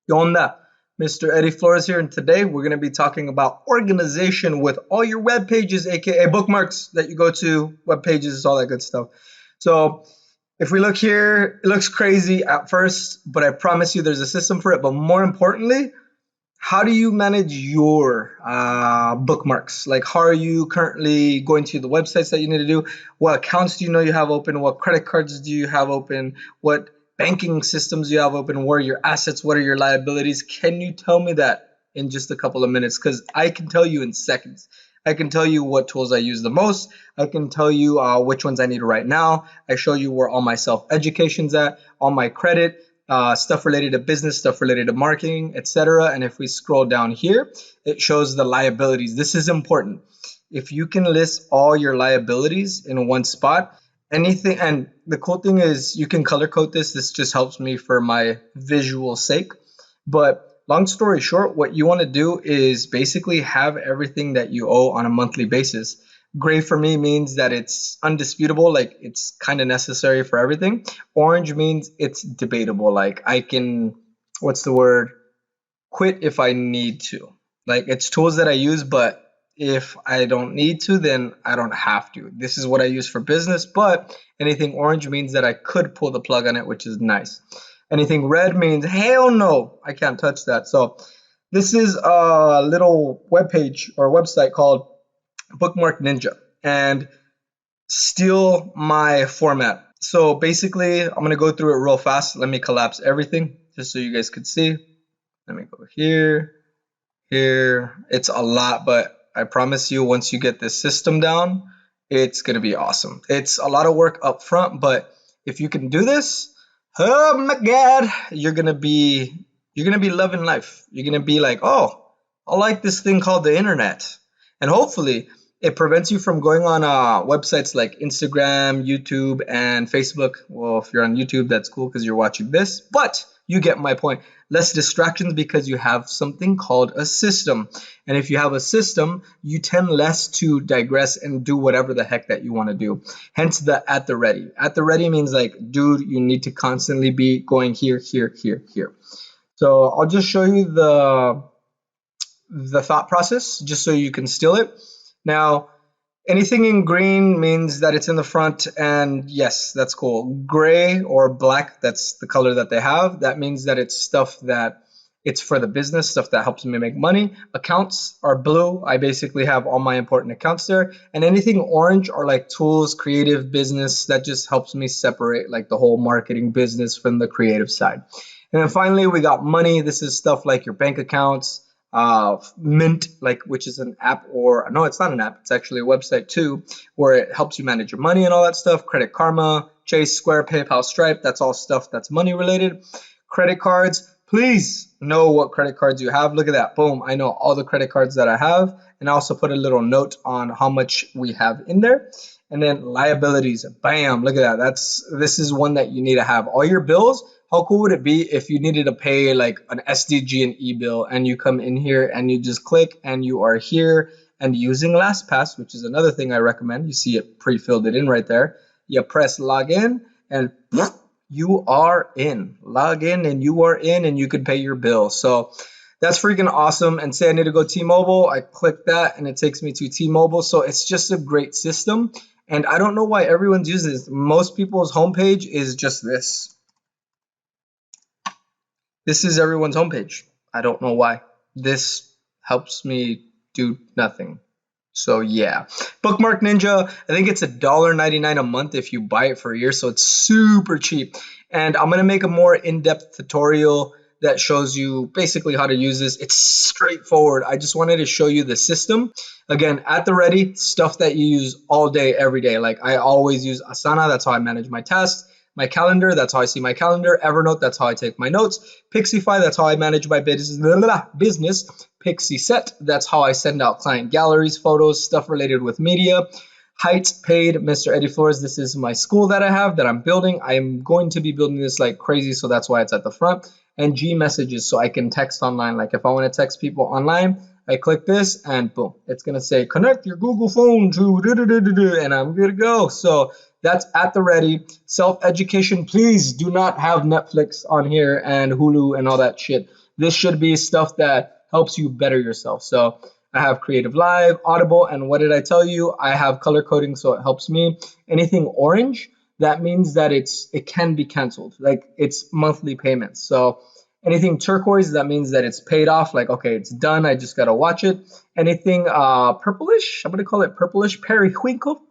¿Qué onda? Mr. Eddie Flores here, and today we're going to be talking about organization with all your web pages, aka bookmarks that you go to, web pages, all that good stuff. So, if we look here, it looks crazy at first, but I promise you there's a system for it. But more importantly, how do you manage your bookmarks? Like, how are you currently going to the websites that you need to do? What accounts do you know you have open? What credit cards do you have open? What banking systems do you have open? What are your assets? What are your liabilities? Can you tell me that in just a couple of minutes? Because I can tell you in seconds. I can tell you what tools I use the most. I can tell you which ones I need right now. I show you where all my self education's at, all my credit, stuff related to business, stuff related to marketing, etc. And if we scroll down here, it shows the liabilities. This is important. If you can list all your liabilities in one spot, anything, and the cool thing is you can color code this. This just helps me for my visual sake. But long story short, what you want to do is basically have everything that you owe on a monthly basis. Gray for me means that it's undisputable, like it's kind of necessary for everything. Orange means it's debatable, like I can, what's the word? Quit if I need to. Like it's tools that I use, but if I don't need to, then I don't have to. This is what I use for business, but anything orange means that I could pull the plug on it, which is nice. Anything red means hell no, I can't touch that. So this is a little web page or website called Bookmark Ninja and steal my format. So basically, I'm going to go through it real fast. Let me collapse everything just so you guys could see. Let me go here, here. It's a lot, but I promise you, once you get this system down, it's going to be awesome. It's a lot of work up front, but if you can do this, oh my God, you're gonna be loving life. You're gonna be like, oh, I like this thing called the internet, and hopefully it prevents you from going on websites like Instagram, YouTube, and Facebook. Well, if you're on YouTube, that's cool because you're watching this, but you get my point. Less distractions because you have something called a system. And if you have a system, you tend less to digress and do whatever the heck that you want to do. Hence the at the ready. At the ready means like, dude, you need to constantly be going here, here, here, here. So I'll just show you the thought process just so you can steal it. Now, anything in green means that it's in the front, and yes, that's cool. Gray or black, that's the color that they have. That means that it's stuff that it's for the business, stuff that helps me make money. Accounts are blue. I basically have all my important accounts there. And anything orange are like tools, creative business, that just helps me separate like the whole marketing business from the creative side. And then finally, we got money. This is stuff like your bank accounts, Mint, like which is an app, or no, it's not an app. It's actually a website too, where it helps you manage your money and all that stuff. Credit Karma, Chase, Square, PayPal, Stripe. That's all stuff that's money related. Credit cards. Please know what credit cards you have. Look at that. Boom. I know all the credit cards that I have, and I also put a little note on how much we have in there. And then liabilities. Bam. Look at that. This is one that you need to have. All your bills. How cool would it be if you needed to pay like an SDG and e-bill and you come in here and you just click and you are here, and using LastPass, which is another thing I recommend. You see it pre-filled it in right there. You press login and you are in. Log in and you are in, and you can pay your bill. So that's freaking awesome. And say I need to go T-Mobile, I click that and it takes me to T-Mobile. So it's just a great system. And I don't know why everyone's using this. Most people's homepage is just this. This is everyone's homepage. I don't know why. This helps me do nothing. So yeah, Bookmark Ninja, I think it's $1.99 a month if you buy it for a year, so it's super cheap. And I'm gonna make a more in-depth tutorial that shows you basically how to use this. It's straightforward. I just wanted to show you the system. Again, at the ready, stuff that you use all day, every day. Like I always use Asana, that's how I manage my tasks. My calendar, that's how I see my calendar. Evernote, that's how I take my notes. Pixify, that's how I manage my business. Pixie Set, that's how I send out client galleries, photos, stuff related with media. Height paid, Mr. Eddie Flores, this is my school that I have that I'm building. I'm going to be building this like crazy, so that's why it's at the front. And G messages, so I can text online. Like if I want to text people online, I click this and boom, it's going to say connect your Google phone to and I'm good to go. So that's at the ready. Self-education, please do not have Netflix on here and Hulu and all that shit. This should be stuff that helps you better yourself. So I have Creative Live, Audible, and what did I tell you? I have color coding, so it helps me. Anything orange, that means that it can be canceled. Like it's monthly payments. So anything turquoise, that means that it's paid off. Like, okay, it's done. I just gotta watch it. Anything purplish, I'm gonna call it purplish, periwinkle.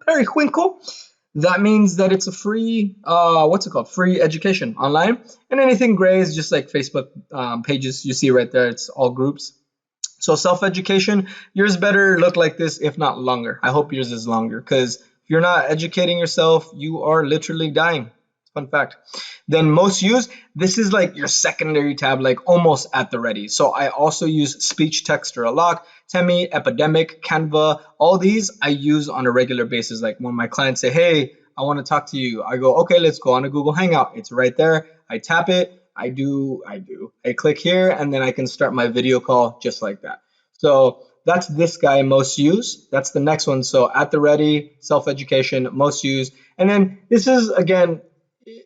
That means that it's a free, what's it called? Free education online. And anything gray is just like Facebook pages you see right there. It's all groups. So self-education, yours better look like this, if not longer. I hope yours is longer because if you're not educating yourself, you are literally dying. Fun fact. Then most used, this is like your secondary tab, like almost at the ready. So I also use speech, text, or a lock, Temi, Epidemic, Canva. All these I use on a regular basis. Like when my clients say, hey, I want to talk to you, I go, okay, let's go on a Google Hangout. It's right there. I tap it. I click here, and then I can start my video call just like that. So that's this guy, most used. That's the next one. So at the ready, self-education, most used. And then this is, again,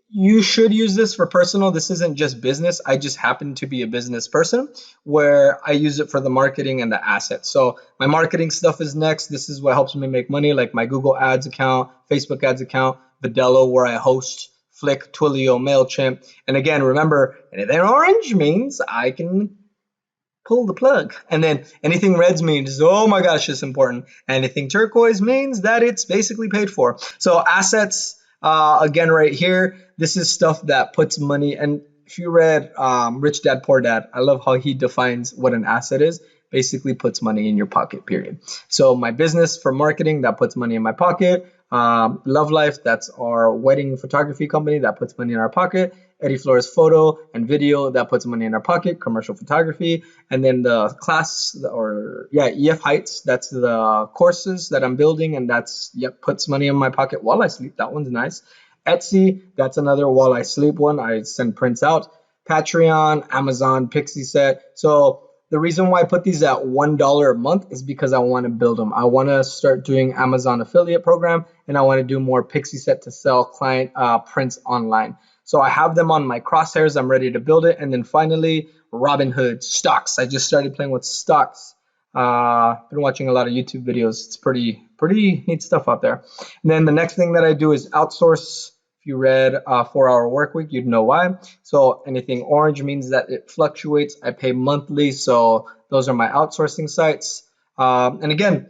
you should use this for personal. This isn't just business. I just happen to be a business person where I use it for the marketing and the assets. So my marketing stuff is next. This is what helps me make money, like my Google Ads account, Facebook Ads account, Vidello, where I host Flick, Twilio, MailChimp. And again, remember, anything orange means I can pull the plug. And then anything reds means, oh my gosh, it's important. Anything turquoise means that it's basically paid for. So assets, again, right here, this is stuff that puts money. And if you read Rich Dad, Poor Dad, I love how he defines what an asset is. Basically puts money in your pocket, period. So my business for marketing, that puts money in my pocket. Love Life, that's our wedding photography company, that puts money in our pocket. Eddie Flores Photo and Video, that puts money in our pocket. Commercial photography. And then the class, or yeah, EF Heights, that's the courses that I'm building, and that's, yep, puts money in my pocket while I sleep. That one's nice. Etsy, that's another while I sleep one. I send prints out. Patreon, Amazon, Pixie Set. So the reason why I put these at $1 a month is because I want to build them. I want to start doing Amazon affiliate program, and I want to do more Pixie Set to sell client prints online. So I have them on my crosshairs. I'm ready to build it. And then finally, Robinhood stocks. I just started playing with stocks. Been watching a lot of YouTube videos. It's pretty neat stuff out there. And then the next thing that I do is outsource. If you read 4-Hour Workweek, you'd know why. So anything orange means that it fluctuates. I pay monthly. So those are my outsourcing sites. And again,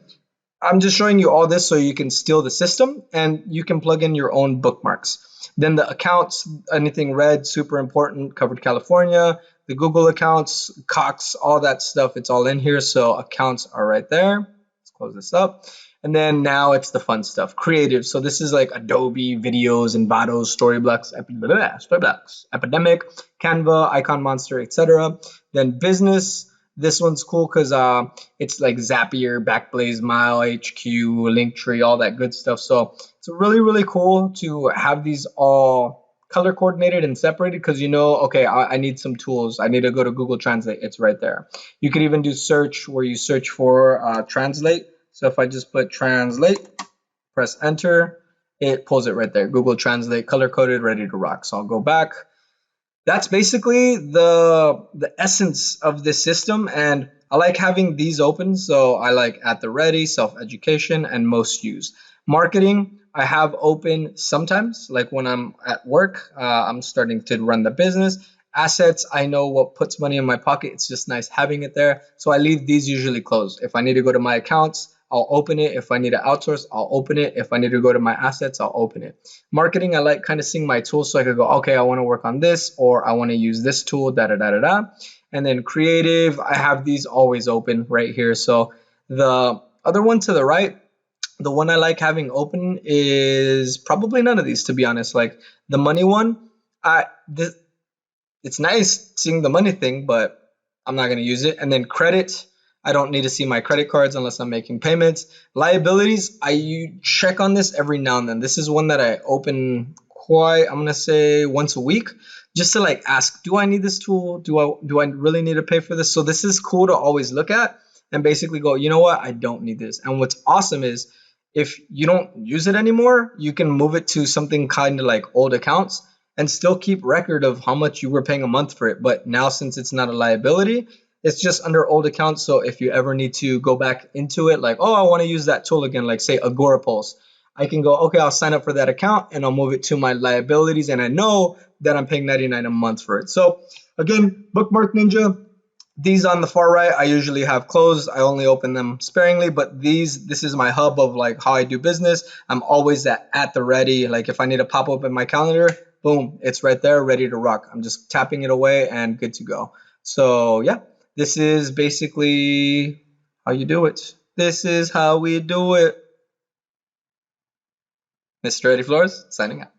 I'm just showing you all this so you can steal the system and you can plug in your own bookmarks. Then the accounts, anything red, super important, covered California. The Google accounts, Cox, all that stuff, it's all in here. So accounts are right there. Let's close this up. And then now it's the fun stuff, creative. So this is like Adobe, videos, Envato, Storyblocks, Epidemic, Canva, Icon Monster, etc. Then business. This one's cool because it's like Zapier, Backblaze, Mile, HQ, Linktree, all that good stuff. So it's really cool to have these all color coordinated and separated because you know, okay, I need some tools. I need to go to Google Translate. It's right there. You could even do search where you search for translate. So if I just put translate, press enter, it pulls it right there. Google Translate, color coded, ready to rock. So I'll go back. That's basically the essence of this system, and I like having these open. So I like at the ready, self-education, and most used. Marketing, I have open sometimes, like when I'm at work, I'm starting to run the business. Assets, I know what puts money in my pocket. It's just nice having it there. So I leave these usually closed. If I need to go to my accounts, I'll open it. If I need to outsource, I'll open it. If I need to go to my assets, I'll open it. Marketing, I like kind of seeing my tools so I could go, okay, I want to work on this, or I want to use this tool, da. And then creative, I have these always open right here. So the other one to the right, the one I like having open is probably none of these, to be honest. Like the money one, it's nice seeing the money thing, but I'm not going to use it. And then credit, I don't need to see my credit cards unless I'm making payments. Liabilities, you check on this every now and then. This is one that I open I'm going to say once a week, just to like ask, do I need this tool? Do I really need to pay for this? So this is cool to always look at. and basically go, you know what, I don't need this. And what's awesome is if you don't use it anymore, you can move it to something kind of like old accounts and still keep record of how much you were paying a month for it. But now, since it's not a liability, it's just under old accounts. So if you ever need to go back into it, like, oh, I want to use that tool again, like say Agorapulse, I can go, okay, I'll sign up for that account and I'll move it to my liabilities. And I know that I'm paying 99 a month for it. So again, Bookmark Ninja, these on the far right, I usually have closed. I only open them sparingly, but this is my hub of like how I do business. I'm always at the ready. Like if I need a pop up in my calendar, boom, it's right there, ready to rock. I'm just tapping it away and good to go. So yeah, this is basically how you do it. This is how we do it. Mr. Eddie Flores, signing out.